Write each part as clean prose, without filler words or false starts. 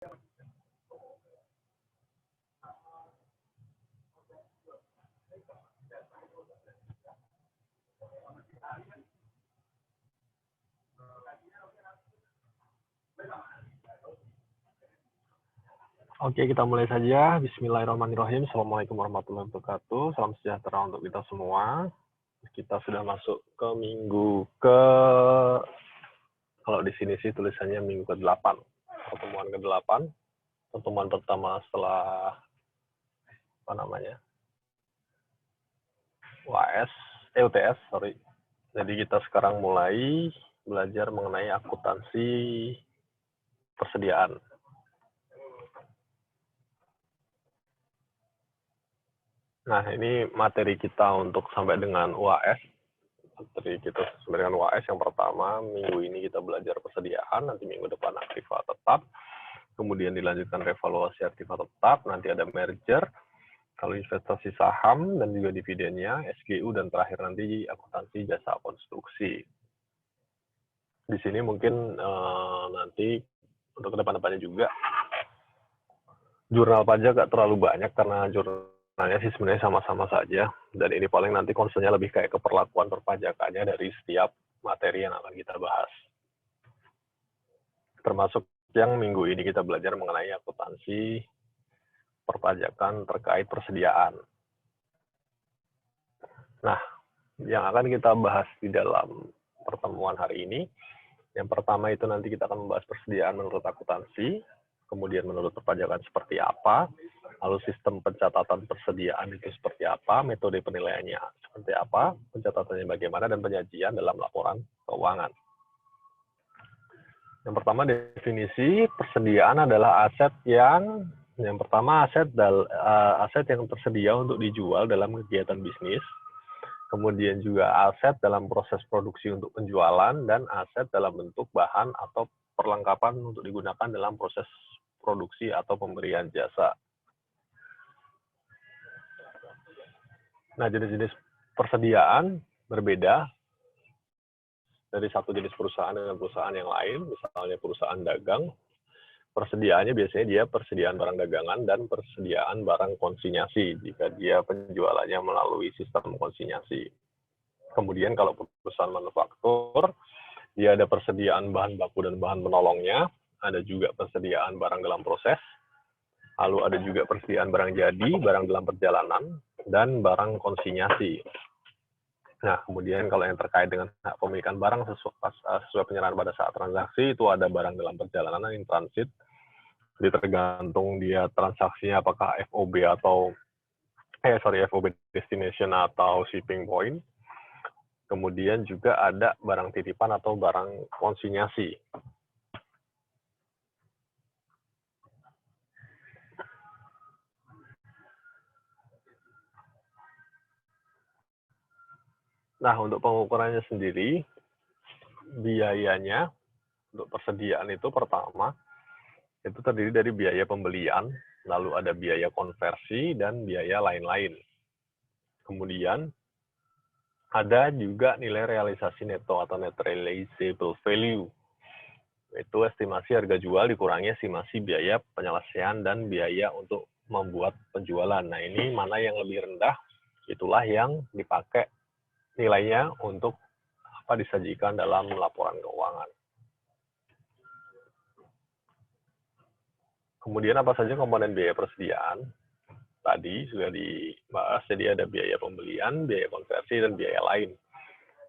Oke, kita mulai saja. Bismillahirrahmanirrahim. Assalamualaikum warahmatullahi wabarakatuh. Salam sejahtera untuk kita semua. Kita sudah masuk ke minggu kalau di sini sih tulisannya minggu ke-8. Pertemuan ke-8. Pertemuan pertama setelah UTS, sorry. Jadi kita sekarang mulai belajar mengenai akuntansi persediaan. Nah, ini materi kita untuk sampai dengan UAS. Materi kita sampai dengan UAS yang pertama, minggu ini kita belajar persediaan, nanti minggu depan aktiva tetap, kemudian dilanjutkan revaluasi aktiva tetap, nanti ada merger, kalau investasi saham, dan juga dividennya, SGU, dan terakhir nanti akuntansi jasa konstruksi. Di sini mungkin nanti untuk kedepan-depannya juga, jurnal pajak nggak terlalu banyak karena jurnalnya sih sebenarnya sama-sama saja, dan ini paling nanti concernnya lebih kayak keperlakuan perpajakannya dari setiap materi yang akan kita bahas. Termasuk yang minggu ini kita belajar mengenai akuntansi perpajakan terkait persediaan. Nah, yang akan kita bahas di dalam pertemuan hari ini, yang pertama itu nanti kita akan membahas persediaan menurut akuntansi, kemudian menurut perpajakan seperti apa, lalu sistem pencatatan persediaan itu seperti apa, metode penilaiannya seperti apa, pencatatannya bagaimana, dan penyajian dalam laporan keuangan. Yang pertama, definisi persediaan adalah aset yang pertama aset yang tersedia untuk dijual dalam kegiatan bisnis, kemudian juga aset dalam proses produksi untuk penjualan, dan aset dalam bentuk bahan atau perlengkapan untuk digunakan dalam proses produksi atau pemberian jasa. Nah, jenis-jenis persediaan berbeda dari satu jenis perusahaan dengan perusahaan yang lain. Misalnya perusahaan dagang, persediaannya biasanya dia persediaan barang dagangan dan persediaan barang konsinyasi jika dia penjualannya melalui sistem konsinyasi. Kemudian kalau perusahaan manufaktur, dia ada persediaan bahan baku dan bahan penolongnya, ada juga persediaan barang dalam proses, lalu ada juga persediaan barang jadi, barang dalam perjalanan, dan barang konsinyasi. Nah, kemudian kalau yang terkait dengan hak pemilikan barang sesuai penyerahan pada saat transaksi, itu ada barang dalam perjalanan in transit, jadi tergantung dia transaksinya apakah FOB destination atau shipping point. Kemudian juga ada barang titipan atau barang konsinyasi. Nah, untuk pengukurannya sendiri, biayanya untuk persediaan itu pertama, itu terdiri dari biaya pembelian, lalu ada biaya konversi, dan biaya lain-lain. Kemudian, ada juga nilai realisasi neto atau net realizable value. Itu estimasi harga jual dikurangi estimasi biaya penyelesaian dan biaya untuk membuat penjualan. Nah, ini mana yang lebih rendah, itulah yang dipakai nilainya untuk disajikan dalam laporan keuangan. Kemudian apa saja komponen biaya persediaan? Tadi sudah dibahas, jadi ada biaya pembelian, biaya konversi, dan biaya lain.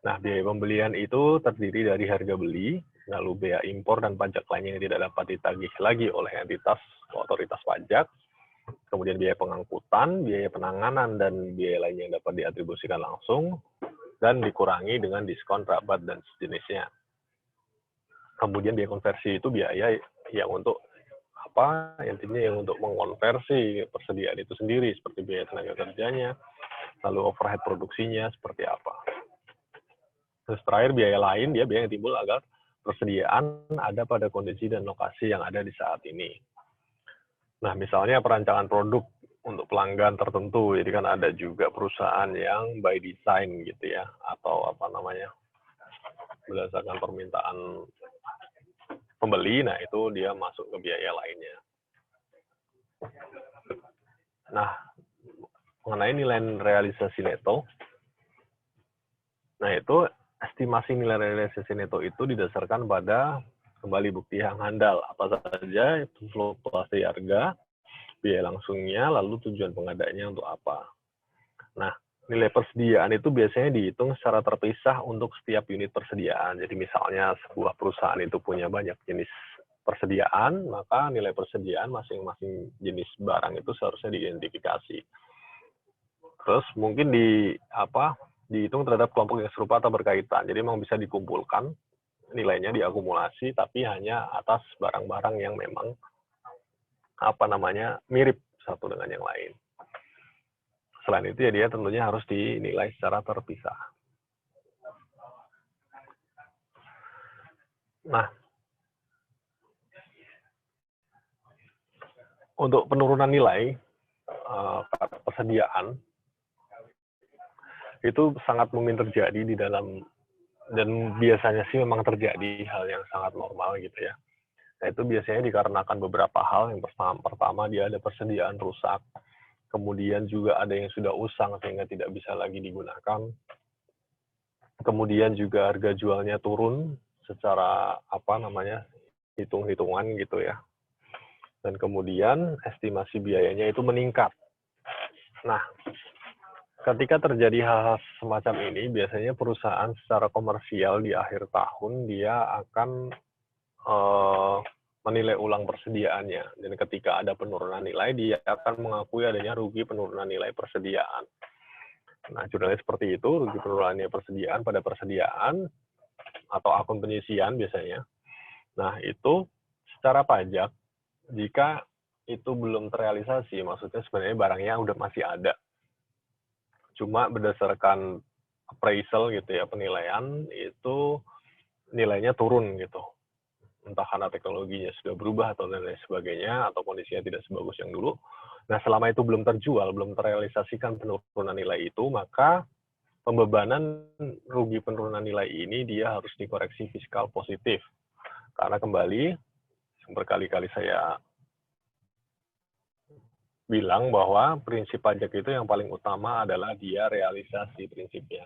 Nah, biaya pembelian itu terdiri dari harga beli, lalu biaya impor dan pajak lainnya yang tidak dapat ditagih lagi oleh entitas atau otoritas pajak, kemudian biaya pengangkutan, biaya penanganan, dan biaya lainnya yang dapat diatribusikan langsung, dan dikurangi dengan diskon, rabat, dan sejenisnya. Kemudian biaya konversi itu biaya yang untuk intinya yang untuk mengkonversi persediaan itu sendiri, seperti biaya tenaga kerjanya, lalu overhead produksinya seperti apa. Terus terakhir biaya lain, dia biaya yang timbul agar persediaan ada pada kondisi dan lokasi yang ada di saat ini. Nah, misalnya perancangan produk untuk pelanggan tertentu, jadi kan ada juga perusahaan yang by design gitu ya, atau berdasarkan permintaan pembeli, nah itu dia masuk ke biaya lainnya. Nah, mengenai nilai realisasi neto, nah itu estimasi nilai realisasi neto itu didasarkan pada kembali bukti yang handal, apa saja itu fluktuasi harga, biaya langsungnya, lalu tujuan pengadanya untuk apa. Nah, nilai persediaan itu biasanya dihitung secara terpisah untuk setiap unit persediaan. Jadi misalnya sebuah perusahaan itu punya banyak jenis persediaan, maka nilai persediaan masing-masing jenis barang itu seharusnya diidentifikasi. Terus mungkin dihitung terhadap kelompok yang serupa atau berkaitan. Jadi memang bisa dikumpulkan nilainya diakumulasi, tapi hanya atas barang-barang yang memang mirip satu dengan yang lain. Selain itu ya dia tentunya harus dinilai secara terpisah. Nah, untuk penurunan nilai persediaan itu sangat mungkin terjadi di dalam, dan biasanya sih memang terjadi hal yang sangat normal gitu ya. Nah, itu biasanya dikarenakan beberapa hal. Yang pertama dia ada persediaan rusak, kemudian juga ada yang sudah usang sehingga tidak bisa lagi digunakan, kemudian juga harga jualnya turun secara hitung-hitungan gitu ya, dan kemudian estimasi biayanya itu meningkat. Nah, ketika terjadi hal-hal semacam ini, biasanya perusahaan secara komersial di akhir tahun dia akan menilai ulang persediaannya, dan ketika ada penurunan nilai dia akan mengakui adanya rugi penurunan nilai persediaan. Nah, jurnalnya seperti itu, rugi penurunan nilai persediaan pada persediaan atau akun penyisian biasanya. Nah, itu secara pajak, jika itu belum terrealisasi, maksudnya sebenarnya barangnya udah masih ada, cuma berdasarkan appraisal gitu ya, penilaian itu nilainya turun gitu. Entah karena teknologinya sudah berubah atau lain sebagainya, atau kondisinya tidak sebagus yang dulu. Nah, selama itu belum terjual, belum terrealisasikan penurunan nilai itu, maka pembebanan rugi penurunan nilai ini dia harus dikoreksi fiskal positif. Karena kembali, berkali-kali saya bilang bahwa prinsip pajak itu yang paling utama adalah dia realisasi prinsipnya.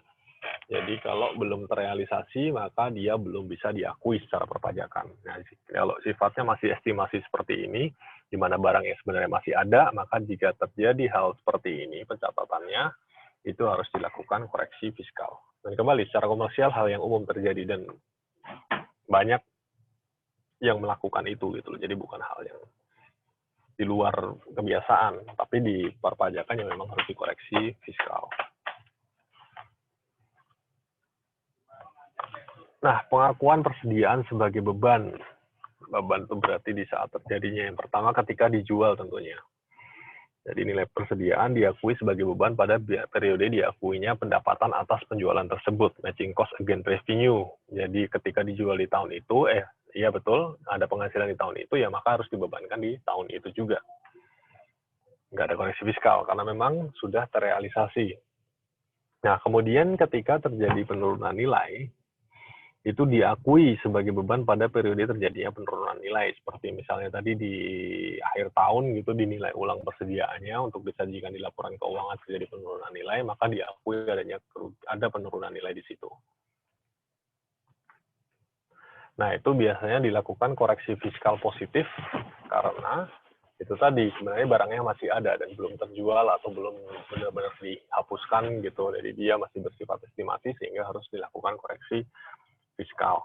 Jadi kalau belum terrealisasi, maka dia belum bisa diakui secara perpajakan. Nah, kalau sifatnya masih estimasi seperti ini, di mana barang yang sebenarnya masih ada, maka jika terjadi hal seperti ini, pencatatannya itu harus dilakukan koreksi fiskal. Dan kembali, secara komersial hal yang umum terjadi dan banyak yang melakukan itu gitu. Jadi bukan hal yang di luar kebiasaan, tapi di perpajakan yang memang harus dikoreksi fiskal. Nah, pengakuan persediaan sebagai beban. Beban itu berarti di saat terjadinya. Yang pertama ketika dijual tentunya. Jadi nilai persediaan diakui sebagai beban pada periode diakuinya pendapatan atas penjualan tersebut. Matching cost against revenue. Jadi ketika dijual di tahun itu, iya betul, ada penghasilan di tahun itu, ya maka harus dibebankan di tahun itu juga. Nggak ada koreksi fiskal, karena memang sudah terrealisasi. Nah, kemudian ketika terjadi penurunan nilai, itu diakui sebagai beban pada periode terjadinya penurunan nilai. Seperti misalnya tadi di akhir tahun gitu dinilai ulang persediaannya untuk disajikan di laporan keuangan terjadi penurunan nilai, maka diakui ada penurunan nilai di situ. Nah, itu biasanya dilakukan koreksi fiskal positif karena itu tadi sebenarnya barangnya masih ada dan belum terjual atau belum benar-benar dihapuskan gitu. Jadi dia masih bersifat estimasi sehingga harus dilakukan koreksi fiskal.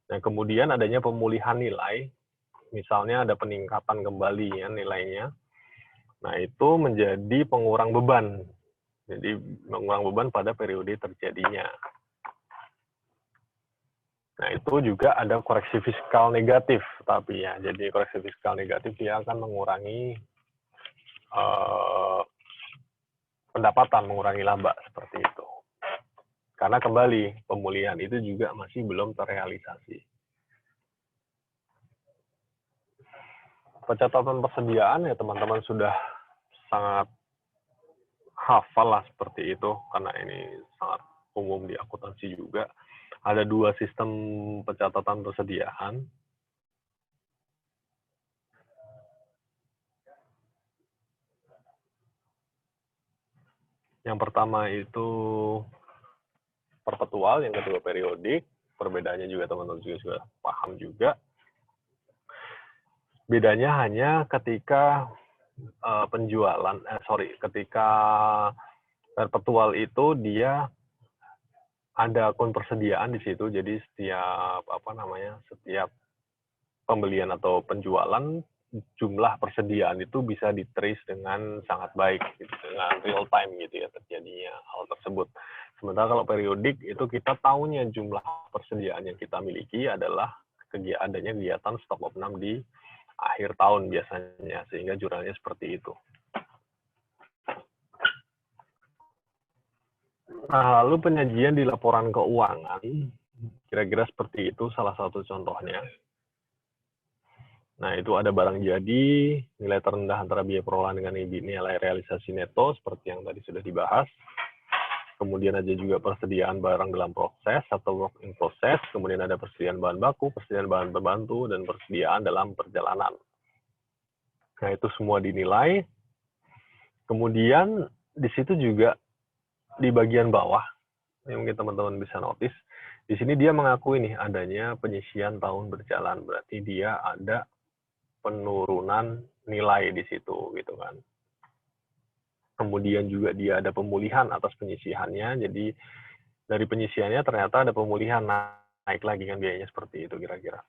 Nah, kemudian adanya pemulihan nilai, misalnya ada peningkatan kembali ya nilainya. Nah, itu menjadi pengurang beban. Jadi pengurang beban pada periode terjadinya. Nah, itu juga ada koreksi fiskal negatif, tapi ya, jadi koreksi fiskal negatif dia akan mengurangi pendapatan, mengurangi laba seperti itu. Karena kembali, pemulihan itu juga masih belum terrealisasi. Pencatatan persediaan ya teman-teman sudah sangat hafal lah seperti itu, karena ini sangat umum di akuntansi juga. Ada dua sistem pencatatan persediaan. Yang pertama itu perpetual, yang kedua periodik. Perbedaannya juga teman-teman juga sudah paham juga. Bedanya hanya ketika ketika perpetual itu dia ada akun persediaan di situ, jadi setiap pembelian atau penjualan jumlah persediaan itu bisa di-trace dengan sangat baik, gitu, dengan real time gitu ya terjadinya hal tersebut. Sementara kalau periodik itu kita tahunya jumlah persediaan yang kita miliki adalah adanya kegiatan stop opnam di akhir tahun biasanya, sehingga jurnalnya seperti itu. Nah, lalu penyajian di laporan keuangan, kira-kira seperti itu salah satu contohnya. Nah, itu ada barang jadi, nilai terendah antara biaya perolahan dengan nilai realisasi neto, seperti yang tadi sudah dibahas. Kemudian ada juga persediaan barang dalam proses atau work in process, kemudian ada persediaan bahan baku, persediaan bahan pembantu, dan persediaan dalam perjalanan. Nah, itu semua dinilai. Kemudian di situ juga di bagian bawah, yang mungkin teman-teman bisa notice, di sini dia mengakui nih adanya penyisian tahun berjalan, berarti dia ada penurunan nilai di situ gitu kan. Kemudian juga dia ada pemulihan atas penyisihannya, jadi dari penyisihannya ternyata ada pemulihan, naik lagi kan biayanya seperti itu kira-kira.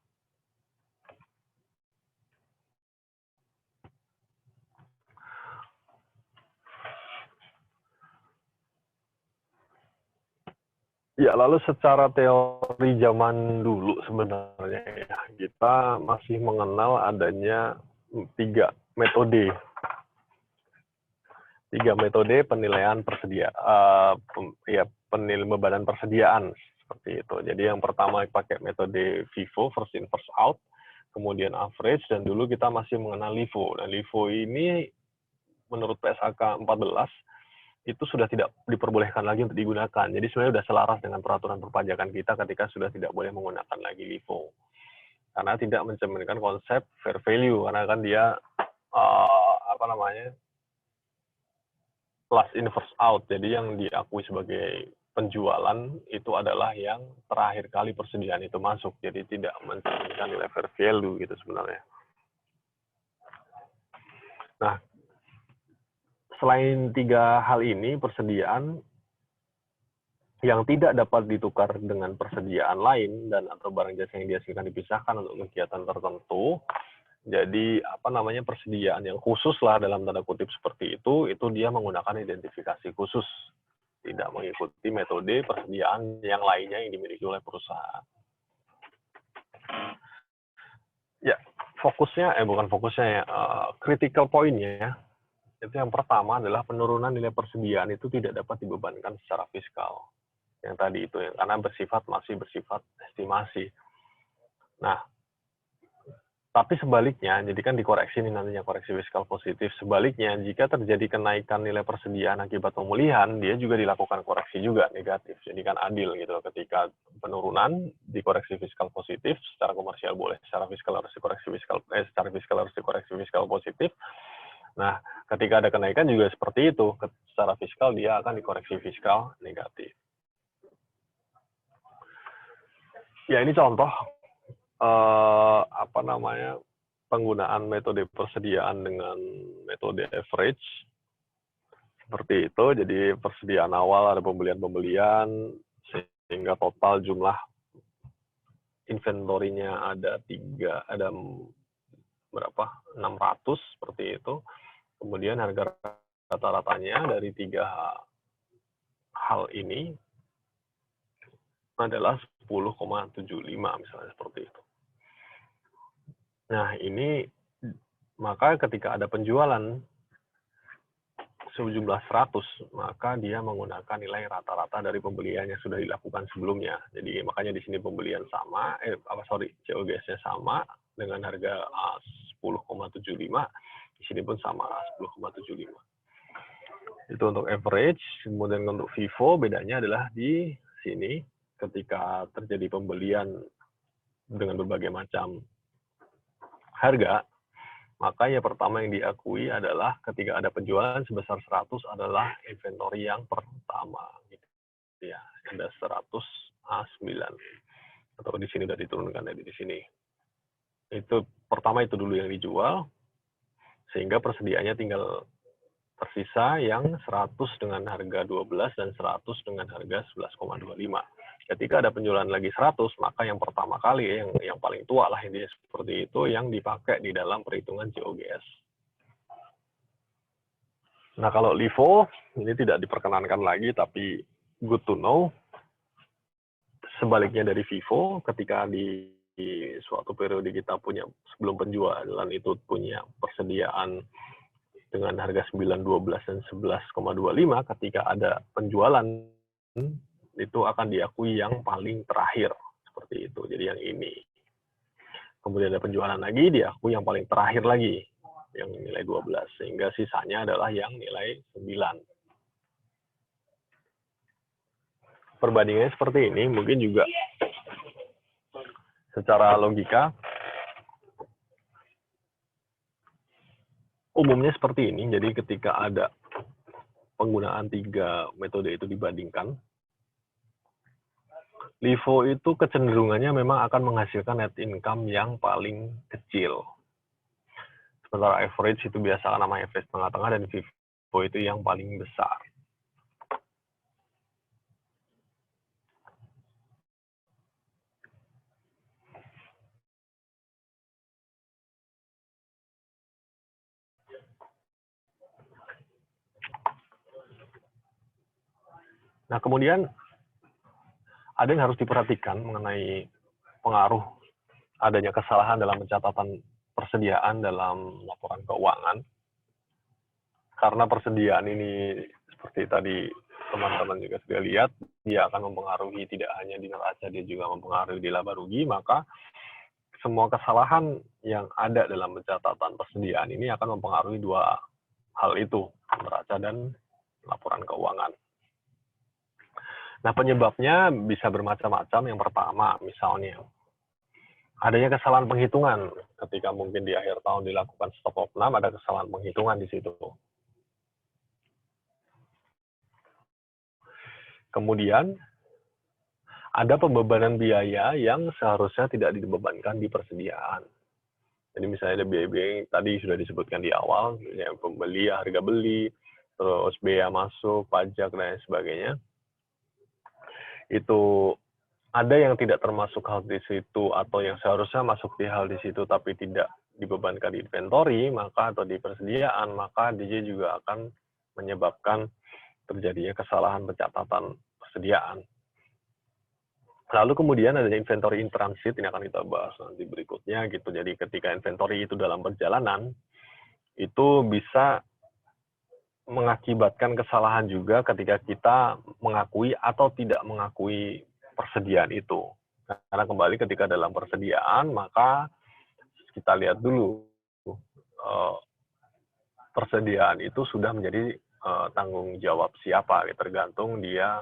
Ya, lalu secara teori zaman dulu sebenarnya ya, kita masih mengenal adanya tiga metode penilaian beban persediaan seperti itu. Jadi yang pertama pakai metode FIFO, first in first out, kemudian average, dan dulu kita masih mengenal LIFO. Dan LIFO ini menurut PSAK 14 itu sudah tidak diperbolehkan lagi untuk digunakan. Jadi sebenarnya sudah selaras dengan peraturan perpajakan kita ketika sudah tidak boleh menggunakan lagi LIFO. Karena tidak mencerminkan konsep fair value, karena kan dia last in first out. Jadi yang diakui sebagai penjualan itu adalah yang terakhir kali persediaan itu masuk. Jadi tidak mencerminkan nilai fair value gitu sebenarnya. Nah, selain tiga hal ini, persediaan yang tidak dapat ditukar dengan persediaan lain dan atau barang jasa yang dihasilkan dipisahkan untuk kegiatan tertentu. Jadi persediaan yang khusus lah dalam tanda kutip seperti itu dia menggunakan identifikasi khusus, tidak mengikuti metode persediaan yang lainnya yang dimiliki oleh perusahaan. Ya, critical point-nya itu yang pertama adalah penurunan nilai persediaan itu tidak dapat dibebankan secara fiskal. Yang tadi itu ya, karena masih bersifat estimasi. Nah, tapi sebaliknya, jadi kan dikoreksi nih nantinya koreksi fiskal positif. Sebaliknya, jika terjadi kenaikan nilai persediaan akibat pemulihan, dia juga dilakukan koreksi juga negatif. Jadi kan adil gitu. Ketika penurunan dikoreksi fiskal positif, secara komersial boleh, secara fiskal harus dikoreksi fiskal positif. Nah, ketika ada kenaikan juga seperti itu. Secara fiskal dia akan dikoreksi fiskal negatif. Ya, ini contoh penggunaan metode persediaan dengan metode average seperti itu. Jadi persediaan awal ada pembelian sehingga total jumlah inventorinya ada 600 seperti itu. Kemudian harga rata-ratanya dari tiga hal ini adalah 10,75 misalnya seperti itu. Nah, ini maka ketika ada penjualan sejumlah 100, maka dia menggunakan nilai rata-rata dari pembelian yang sudah dilakukan sebelumnya. Jadi makanya di sini pembelian sama, COGS-nya sama dengan harga 10,75, di sini pun sama 10,75. Itu untuk average. Kemudian untuk FIFO bedanya adalah di sini ketika terjadi pembelian dengan berbagai macam harga, maka yang pertama yang diakui adalah ketika ada penjualan sebesar 100 adalah inventory yang pertama. Gitu. Ya, ada 100 A9. Atau di sini sudah diturunkan dari di sini. Itu pertama itu dulu yang dijual, sehingga persediaannya tinggal tersisa yang 100 dengan harga 12 dan 100 dengan harga 11,25. Ketika ada penjualan lagi 100, maka yang pertama kali, yang paling tua lah ini seperti itu, yang dipakai di dalam perhitungan COGS. Nah, kalau LIFO, ini tidak diperkenankan lagi, tapi good to know. Sebaliknya dari FIFO, ketika di suatu periode kita punya, sebelum penjualan itu punya persediaan dengan harga 9, 12, dan 11,25, ketika ada penjualan, itu akan diakui yang paling terakhir. Seperti itu, jadi yang ini. Kemudian ada penjualan lagi, diakui yang paling terakhir lagi, yang nilai 12, sehingga sisanya adalah yang nilai 9. Perbandingannya seperti ini, mungkin juga secara logika, umumnya seperti ini. Jadi ketika ada penggunaan 3 metode itu dibandingkan, LIFO itu kecenderungannya memang akan menghasilkan net income yang paling kecil. Sementara average itu biasa namanya average tengah-tengah, dan FIFO itu yang paling besar. Nah, kemudian ada yang harus diperhatikan mengenai pengaruh adanya kesalahan dalam pencatatan persediaan dalam laporan keuangan. Karena persediaan ini, seperti tadi teman-teman juga sudah lihat, dia akan mempengaruhi tidak hanya di neraca, dia juga mempengaruhi di laba rugi, maka semua kesalahan yang ada dalam pencatatan persediaan ini akan mempengaruhi 2 hal itu, neraca dan laporan keuangan. Nah, penyebabnya bisa bermacam-macam. Yang pertama, misalnya, adanya kesalahan penghitungan. Ketika mungkin di akhir tahun dilakukan stock of none, ada kesalahan penghitungan di situ. Kemudian, ada pembebanan biaya yang seharusnya tidak dibebankan di persediaan. Jadi misalnya ada biaya-biaya yang tadi sudah disebutkan di awal, ya, pembeli, harga beli, terus biaya masuk, pajak, dan sebagainya. Itu ada yang tidak termasuk hal di situ, atau yang seharusnya masuk di hal di situ tapi tidak dibebankan di inventory, maka atau di persediaan, maka dia juga akan menyebabkan terjadinya kesalahan pencatatan persediaan. Lalu kemudian ada inventory in transit, ini akan kita bahas nanti berikutnya gitu. Jadi ketika inventory itu dalam perjalanan, itu bisa mengakibatkan kesalahan juga ketika kita mengakui atau tidak mengakui persediaan itu. Karena kembali ketika dalam persediaan, maka kita lihat dulu persediaan itu sudah menjadi tanggung jawab siapa, tergantung dia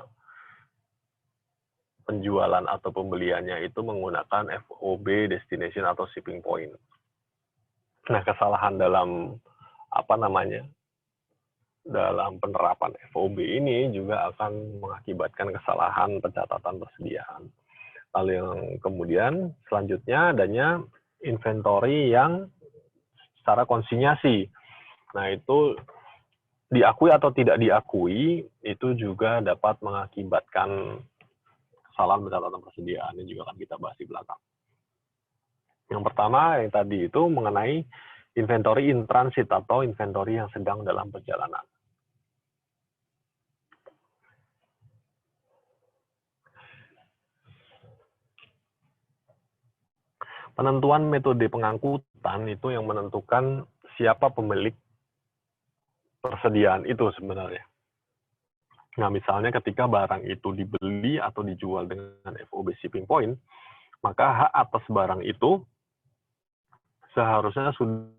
penjualan atau pembeliannya itu menggunakan FOB, destination, atau shipping point. Nah, kesalahan dalam dalam penerapan FOB ini juga akan mengakibatkan kesalahan pencatatan persediaan. Lalu yang kemudian selanjutnya adanya inventory yang secara konsinyasi. Nah, itu diakui atau tidak diakui, itu juga dapat mengakibatkan kesalahan pencatatan persediaan. Ini juga akan kita bahas di belakang. Yang pertama, yang tadi itu mengenai inventory in transit atau inventory yang sedang dalam perjalanan. Penentuan metode pengangkutan itu yang menentukan siapa pemilik persediaan itu sebenarnya. Nah, misalnya ketika barang itu dibeli atau dijual dengan FOB shipping point, maka hak atas barang itu seharusnya sudah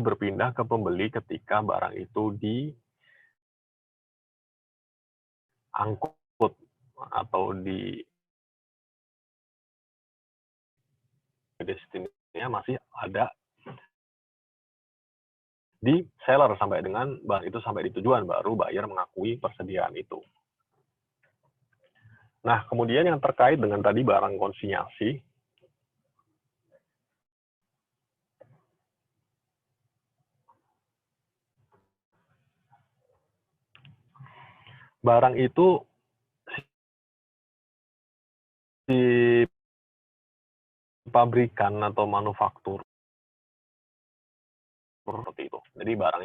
berpindah ke pembeli ketika barang itu diangkut atau di destinasinya masih ada di seller sampai dengan barang itu sampai di tujuan, baru buyer mengakui persediaan itu. Nah, kemudian yang terkait dengan tadi barang konsinyasi, barang itu di pabrikan atau manufaktur seperti itu. Jadi barang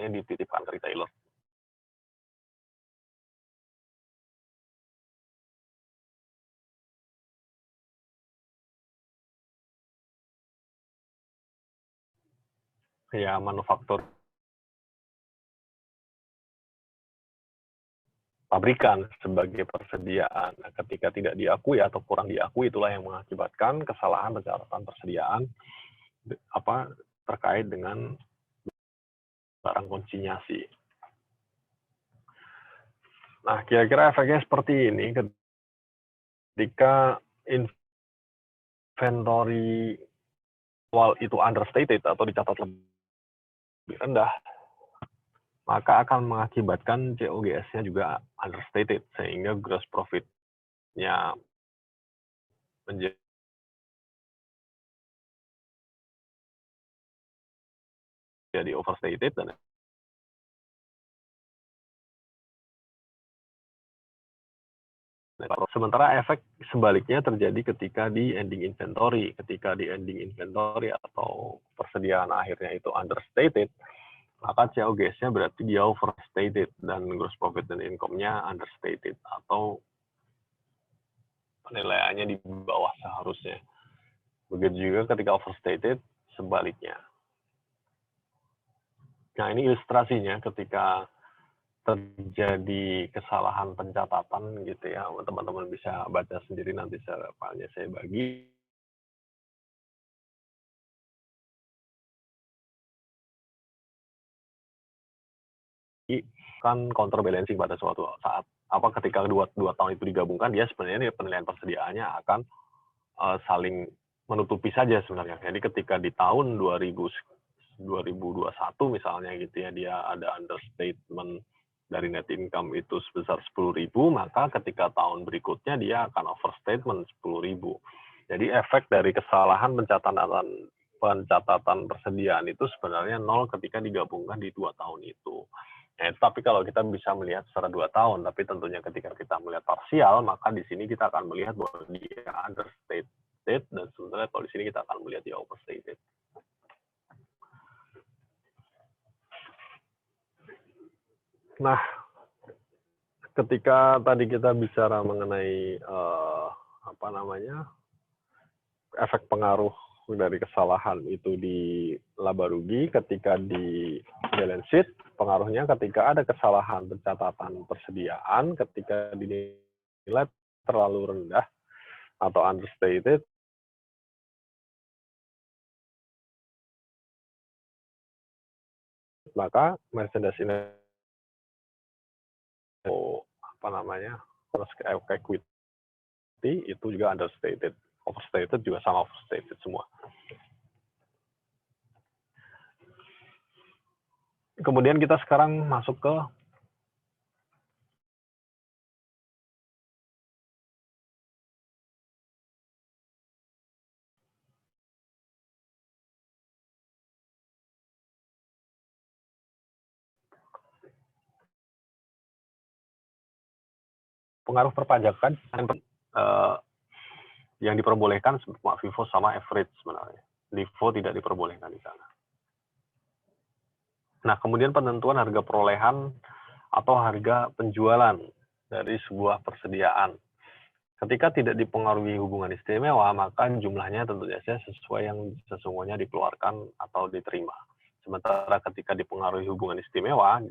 yang dititipkan ke retailer. Ya, manufaktur pabrikan sebagai persediaan. Nah, ketika tidak diakui atau kurang diakui, itulah yang mengakibatkan kesalahan pencatatan persediaan terkait dengan barang konsinyasi. Nah, kira-kira efeknya seperti ini ketika inventory awal itu understated atau dicatat lebih rendah, maka akan mengakibatkan COGS-nya juga understated, sehingga gross profit-nya menjadi overstated, dan sementara efek sebaliknya terjadi ketika di ending inventory. Ketika di ending inventory atau persediaan akhirnya itu understated, maka COGS-nya berarti dia overstated dan gross profit dan income-nya understated atau penilaiannya di bawah seharusnya. Begitu juga ketika overstated, sebaliknya. Nah, ini ilustrasinya ketika terjadi kesalahan pencatatan gitu ya, teman-teman bisa baca sendiri nanti secara filenya saya bagi. Kan counterbalancing pada suatu saat, ketika dua tahun itu digabungkan, dia sebenarnya penilaian persediaannya akan saling menutupi saja sebenarnya. Jadi ketika di tahun 2021 misalnya gitu ya, dia ada understatement dari net income itu sebesar 10.000, maka ketika tahun berikutnya dia akan overstatement 10.000. Jadi efek dari kesalahan pencatatan persediaan itu sebenarnya nol ketika digabungkan di 2 tahun itu. Tapi kalau kita bisa melihat secara 2 tahun, tapi tentunya ketika kita melihat parsial, maka di sini kita akan melihat bahwa dia understated, dan sebenarnya kalau di sini kita akan melihat dia overstated. Nah, ketika tadi kita bicara mengenai efek pengaruh dari kesalahan itu di laba rugi, ketika di balance sheet pengaruhnya ketika ada kesalahan pencatatan persediaan, ketika dinilai terlalu rendah atau understated, maka merchandise ini equity itu juga understated, overstated juga sama overstated semua. Kemudian kita sekarang masuk ke pengaruh perpajakan yang diperbolehkan FIFO sama average sebenarnya. LIFO tidak diperbolehkan di sana. Nah, kemudian penentuan harga perolehan atau harga penjualan dari sebuah persediaan. Ketika tidak dipengaruhi hubungan istimewa, maka jumlahnya tentu saja sesuai yang sesungguhnya dikeluarkan atau diterima. Sementara ketika dipengaruhi hubungan istimewa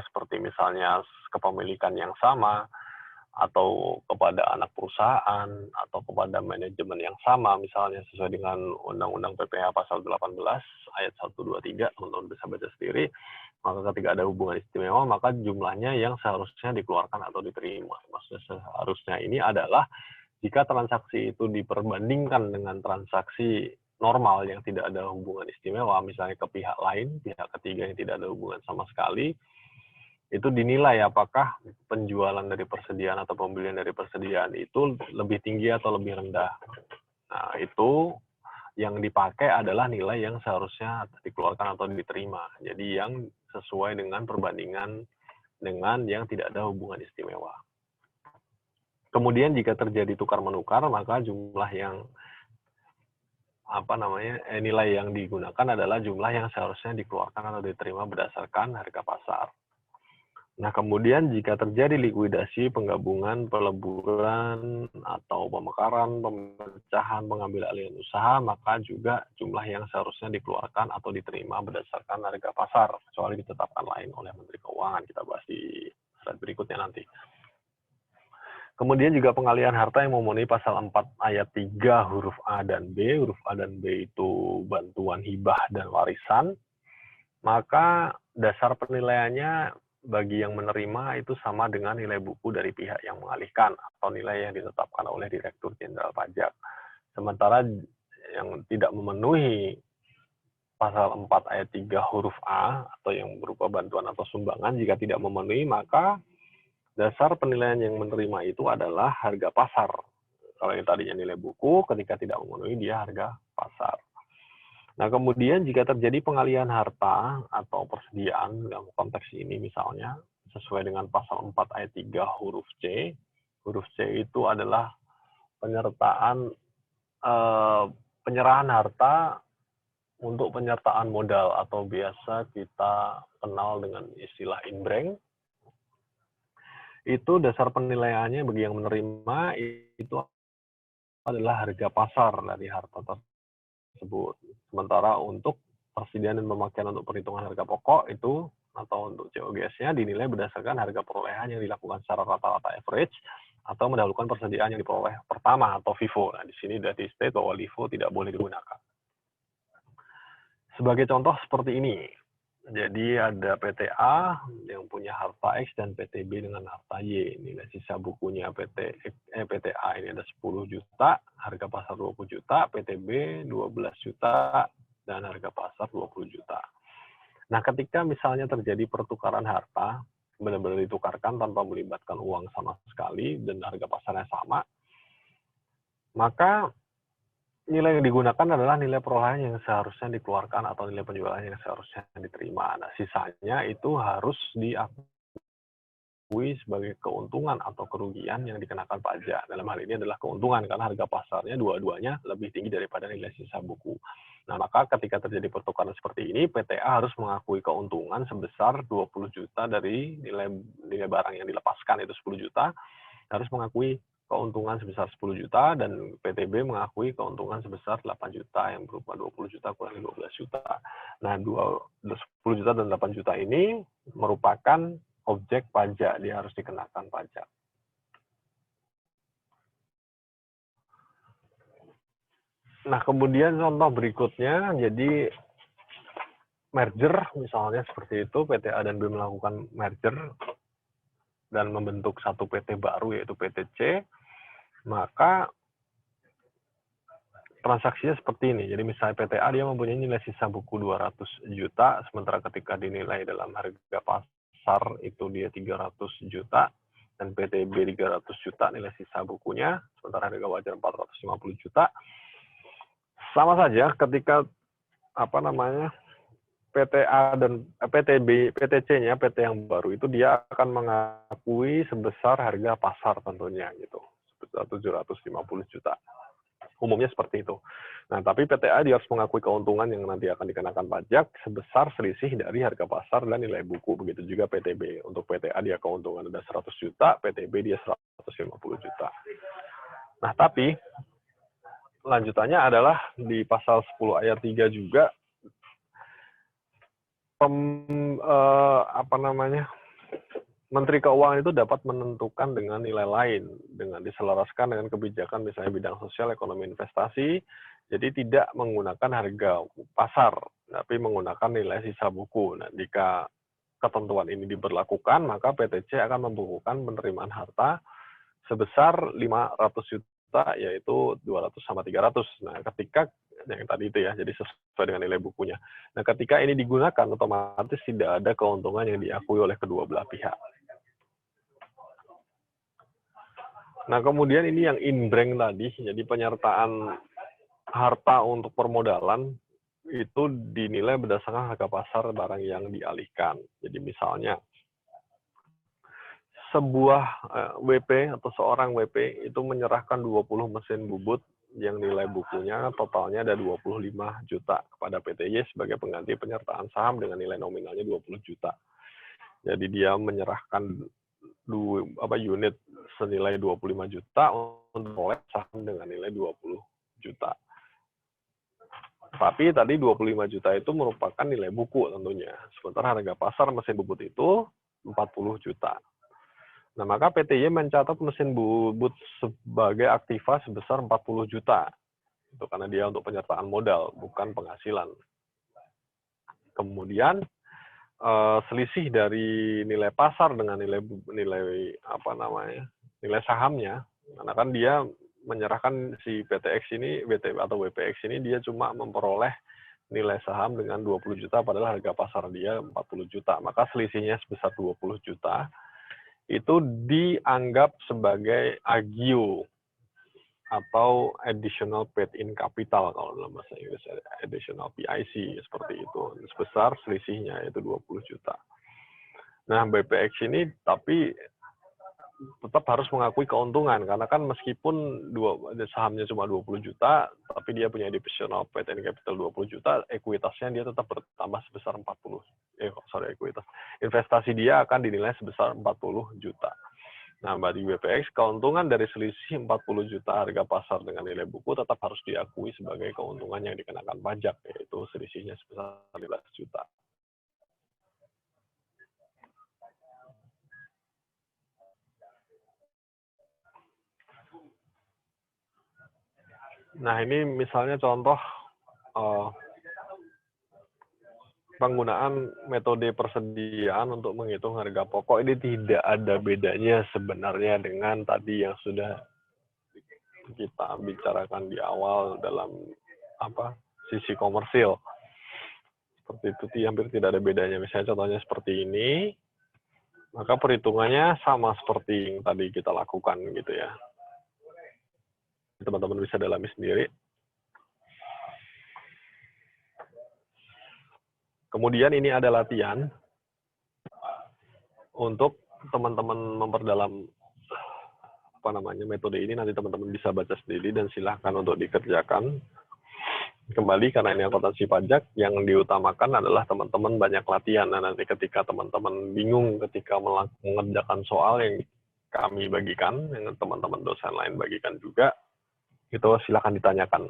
seperti misalnya kepemilikan yang sama, atau kepada anak perusahaan, atau kepada manajemen yang sama, misalnya sesuai dengan Undang-Undang PPh Pasal 18 Ayat 1, 2, 3, teman-teman bisa baca sendiri, Maka ketika ada hubungan istimewa, maka jumlahnya yang seharusnya dikeluarkan atau diterima. Maksudnya seharusnya ini adalah jika transaksi itu diperbandingkan dengan transaksi normal yang tidak ada hubungan istimewa, misalnya ke pihak lain, pihak ketiga yang tidak ada hubungan sama sekali, itu dinilai apakah penjualan dari persediaan atau pembelian dari persediaan itu lebih tinggi atau lebih rendah. Nah, itu yang dipakai adalah nilai yang seharusnya dikeluarkan atau diterima. Jadi yang sesuai dengan perbandingan dengan yang tidak ada hubungan istimewa. Kemudian jika terjadi tukar-menukar, maka jumlah yang nilai yang digunakan adalah jumlah yang seharusnya dikeluarkan atau diterima berdasarkan harga pasar. Nah, kemudian jika terjadi likuidasi, penggabungan, peleburan, atau pemekaran, pemecahan, pengambil alihan usaha, maka juga jumlah yang seharusnya dikeluarkan atau diterima berdasarkan harga pasar, kecuali ditetapkan lain oleh Menteri Keuangan. Kita bahas di slide berikutnya nanti. Kemudian juga pengalihan harta yang memenuhi pasal 4 ayat 3 huruf A dan B. Huruf A dan B itu bantuan hibah dan warisan. Maka dasar penilaiannya bagi yang menerima itu sama dengan nilai buku dari pihak yang mengalihkan atau nilai yang ditetapkan oleh Direktur Jenderal Pajak. Sementara yang tidak memenuhi pasal 4 ayat 3 huruf A atau yang berupa bantuan atau sumbangan, jika tidak memenuhi maka dasar penilaian yang menerima itu adalah harga pasar. Kalau yang tadinya nilai buku, ketika tidak memenuhi dia harga pasar. Nah, kemudian jika terjadi pengalihan harta atau persediaan dalam konteks ini misalnya sesuai dengan pasal 4 ayat 3 huruf C. Huruf C itu adalah penyerahan harta untuk penyertaan modal atau biasa kita kenal dengan istilah inbrank. Itu dasar penilaiannya bagi yang menerima itu adalah harga pasar dari harta tersebut. Sementara untuk persediaan dan pemakaian untuk perhitungan harga pokok itu atau untuk COGS-nya dinilai berdasarkan harga perolehan yang dilakukan secara rata-rata average atau mendahulukan persediaan yang diperoleh pertama atau FIFO. Nah, di sini sudah di-state bahwa LIFO tidak boleh digunakan. Sebagai contoh seperti ini. Jadi ada PTA yang punya harta X dan PTB dengan harta Y. Nilai sisa bukunya PTA ini ada 10 juta, harga pasar 20 juta, PTB 12 juta, dan harga pasar 20 juta. Nah, ketika misalnya terjadi pertukaran harta, benar-benar ditukarkan tanpa melibatkan uang sama sekali, dan harga pasarnya sama, maka nilai yang digunakan adalah nilai perolehan yang seharusnya dikeluarkan atau nilai penjualan yang seharusnya diterima. Nah, sisanya itu harus diakui sebagai keuntungan atau kerugian yang dikenakan pajak. Dalam hal ini adalah keuntungan karena harga pasarnya dua-duanya lebih tinggi daripada nilai sisa buku. Nah, maka ketika terjadi pertukaran seperti ini, PTA harus mengakui keuntungan sebesar 20 juta dari nilai barang yang dilepaskan itu 10 juta, harus mengakui keuntungan sebesar 10 juta dan PTB mengakui keuntungan sebesar 8 juta yang berupa 20 juta kurang 12 juta. Nah, 10 juta dan 8 juta ini merupakan objek pajak, dia harus dikenakan pajak. Nah, kemudian contoh berikutnya, jadi merger misalnya seperti itu, PT A dan B melakukan merger dan membentuk satu PT baru yaitu PT C, maka transaksinya seperti ini. Jadi misalnya PT A dia mempunyai nilai sisa buku 200 juta, sementara ketika dinilai dalam harga pasar itu dia 300 juta, dan PT B 300 juta nilai sisa bukunya, sementara harga wajar 450 juta. Sama saja ketika PT A dan PT B, PT C-nya, PT yang baru itu dia akan mengakui sebesar harga pasar tentunya gitu, sebesar 750 juta. Umumnya seperti itu. Nah, tapi PTA dia harus mengakui keuntungan yang nanti akan dikenakan pajak sebesar selisih dari harga pasar dan nilai buku. Begitu juga PTB. Untuk PTA dia keuntungan ada 100 juta, PTB dia 150 juta. Nah, tapi lanjutannya adalah di pasal 10 ayat 3 juga Menteri Keuangan itu dapat menentukan dengan nilai lain, dengan diselaraskan dengan kebijakan misalnya bidang sosial, ekonomi, investasi, jadi tidak menggunakan harga pasar, tapi menggunakan nilai sisa buku. Nah, jika ketentuan ini diberlakukan, maka PTC akan membukukan penerimaan harta sebesar 500 juta, yaitu 200 sama 300. Nah, ketika yang tadi itu ya, jadi sesuai dengan nilai bukunya. Nah, ketika ini digunakan, otomatis tidak ada keuntungan yang diakui oleh kedua belah pihak. Nah, kemudian ini yang inbrank tadi, jadi penyertaan harta untuk permodalan itu dinilai berdasarkan harga pasar barang yang dialihkan. Jadi misalnya sebuah WP atau seorang WP itu menyerahkan 20 mesin bubut yang nilai bukunya totalnya ada 25 juta kepada PTY sebagai pengganti penyertaan saham dengan nilai nominalnya 20 juta. Jadi dia menyerahkan unit senilai 25 juta untuk oleh saham dengan nilai 20 juta. Tapi tadi 25 juta itu merupakan nilai buku tentunya. Sementara harga pasar mesin bubut itu 40 juta. Nah, maka PTY mencatat mesin bubut sebagai aktiva sebesar 40 juta. Itu karena dia untuk penyertaan modal, bukan penghasilan. Kemudian selisih dari nilai pasar dengan nilai sahamnya, karena kan dia menyerahkan si PTX ini, atau WPX ini dia cuma memperoleh nilai saham dengan 20 juta padahal harga pasar dia 40 juta. Maka selisihnya sebesar 20 juta itu dianggap sebagai agio atau additional paid-in capital kalau dalam bahasa Inggris, additional PIC seperti itu. Sebesar selisihnya itu 20 juta. Nah, BPX ini tapi tetap harus mengakui keuntungan karena kan meskipun sahamnya cuma 20 juta tapi dia punya additional paid-in capital 20 juta, ekuitasnya dia tetap bertambah sebesar investasi dia akan dinilai sebesar 40 juta. Nah, bagi BPX, keuntungan dari selisih 40 juta harga pasar dengan nilai buku tetap harus diakui sebagai keuntungan yang dikenakan pajak, yaitu selisihnya sebesar 15 juta. Nah, ini misalnya contoh penggunaan metode persediaan untuk menghitung harga pokok. Ini tidak ada bedanya sebenarnya dengan tadi yang sudah kita bicarakan di awal dalam sisi komersil. Seperti itu hampir tidak ada bedanya. Misalnya contohnya seperti ini, maka perhitungannya sama seperti yang tadi kita lakukan gitu ya. Teman-teman bisa dalami sendiri. Kemudian ini ada latihan untuk teman-teman memperdalam metode ini. Nanti teman-teman bisa baca sendiri dan silahkan untuk dikerjakan. Kembali karena ini akuntansi pajak, yang diutamakan adalah teman-teman banyak latihan. Nah, nanti ketika teman-teman bingung ketika mengerjakan soal yang kami bagikan, yang teman-teman dosen lain bagikan juga, itu silahkan ditanyakan.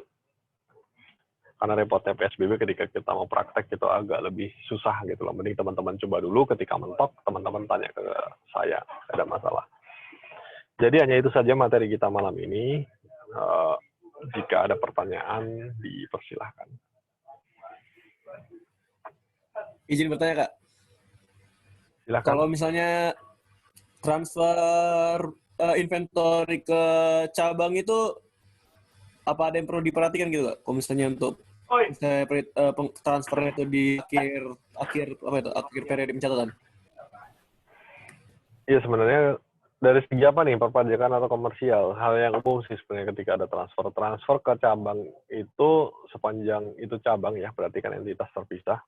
Karena repotnya PSBB ketika kita mau praktek itu agak lebih susah gitu loh. Mending teman-teman coba dulu, ketika mentok, teman-teman tanya ke saya, ada masalah. Jadi hanya itu saja materi kita malam ini. Jika ada pertanyaan, dipersilahkan. Izin bertanya, Kak. Silakan. Kalau misalnya transfer inventory ke cabang itu, apa ada yang perlu diperhatikan gitu, Kak? Kalau misalnya untuk transfernya itu di akhir periode pencatatan? Iya, sebenarnya dari segi apa nih, perpajakan atau komersial, hal yang umum sih sebenarnya ketika ada transfer ke cabang itu, sepanjang itu cabang ya, berarti kan entitas terpisah,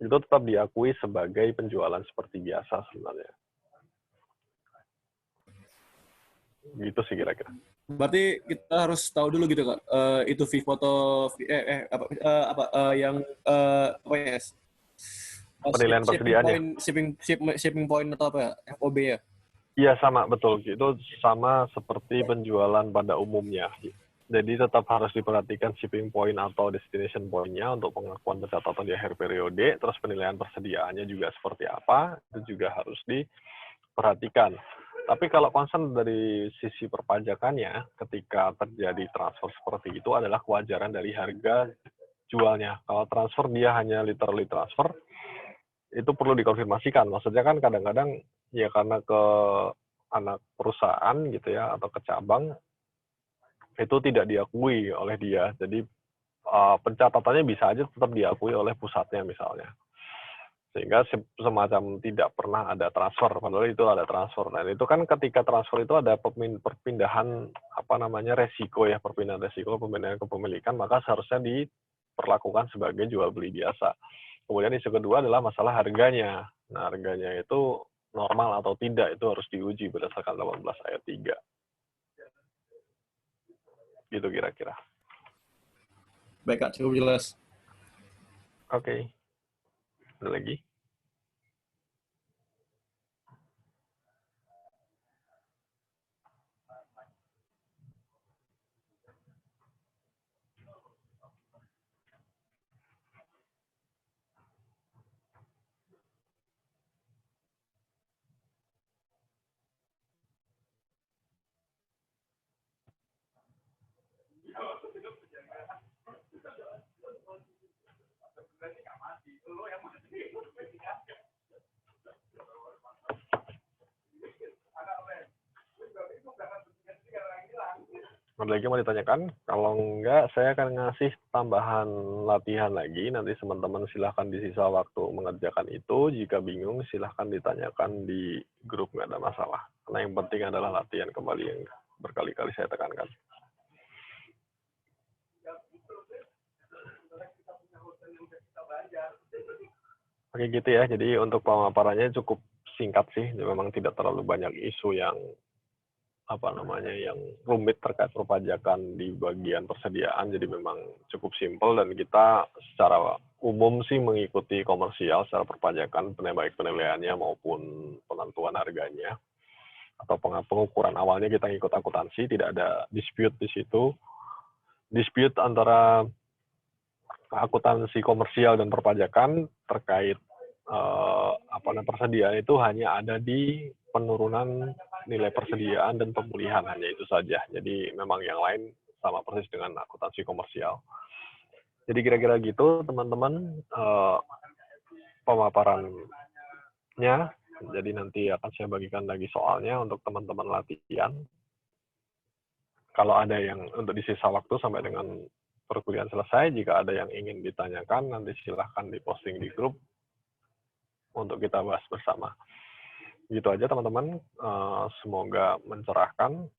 itu tetap diakui sebagai penjualan seperti biasa sebenarnya. Gitu sih kira-kira. Berarti kita harus tahu dulu gitu, Kak, itu fee foto penilaian persediaannya, shipping point atau apa ya, FOB ya? Iya, sama, betul. Itu sama seperti penjualan pada umumnya. Jadi tetap harus diperhatikan shipping point atau destination point-nya untuk pengakuan pencatatan di akhir periode, terus penilaian persediaannya juga seperti apa, itu juga harus diperhatikan. Tapi kalau concern dari sisi perpajakannya, ketika terjadi transfer seperti itu adalah kewajaran dari harga jualnya. Kalau transfer dia hanya literally transfer, itu perlu dikonfirmasikan. Maksudnya kan kadang-kadang ya karena ke anak perusahaan gitu ya atau ke cabang itu tidak diakui oleh dia. Jadi pencatatannya bisa aja tetap diakui oleh pusatnya misalnya. Sehingga semacam tidak pernah ada transfer, padahal itu ada transfer. Dan itu kan ketika transfer itu ada perpindahan resiko ya, perpindahan resiko, pemindahan kepemilikan, maka seharusnya diperlakukan sebagai jual beli biasa. Kemudian isu kedua adalah masalah harganya. Nah, harganya itu normal atau tidak itu harus diuji berdasarkan 18 ayat 3. Gitu kira-kira. Baik Kak, cukup jelas. Oke. Ada lagi? Ada lagi mau ditanyakan? Kalau enggak, saya akan ngasih tambahan latihan lagi. Nanti teman-teman silahkan di sisa waktu mengerjakan itu. Jika bingung, silahkan ditanyakan di grup, nggak ada masalah. Karena yang penting adalah latihan kembali yang berkali-kali saya tekankan. Oke gitu ya, jadi untuk pemaparannya cukup singkat sih. Memang tidak terlalu banyak isu yang yang rumit terkait perpajakan di bagian persediaan, jadi memang cukup simpel dan kita secara umum sih mengikuti komersial secara perpajakan, baik penilaiannya maupun penentuan harganya atau pengukuran awalnya kita ikut akuntansi, tidak ada dispute di situ. Dispute antara akuntansi komersial dan perpajakan terkait persediaan itu hanya ada di penurunan nilai persediaan dan pemulihan, hanya itu saja. Jadi memang yang lain sama persis dengan akuntansi komersial. Jadi kira-kira gitu teman-teman pemaparannya. Jadi nanti akan saya bagikan lagi soalnya untuk teman-teman latihan. Kalau ada yang untuk di sisa waktu sampai dengan perkuliahan selesai, jika ada yang ingin ditanyakan nanti silahkan diposting di grup untuk kita bahas bersama. Gitu aja teman-teman, semoga mencerahkan.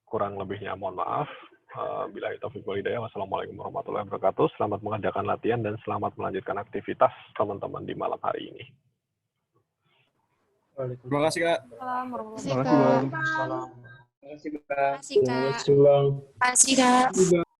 Kurang lebihnya mohon maaf. Billahi taufiq wal hidayah. Wassalamualaikum warahmatullahi wabarakatuh. Selamat mengerjakan latihan dan selamat melanjutkan aktivitas teman-teman di malam hari ini. Terima kasih Kak. Terima kasih Kak. Terima kasih Kak. Terima kasih Kak.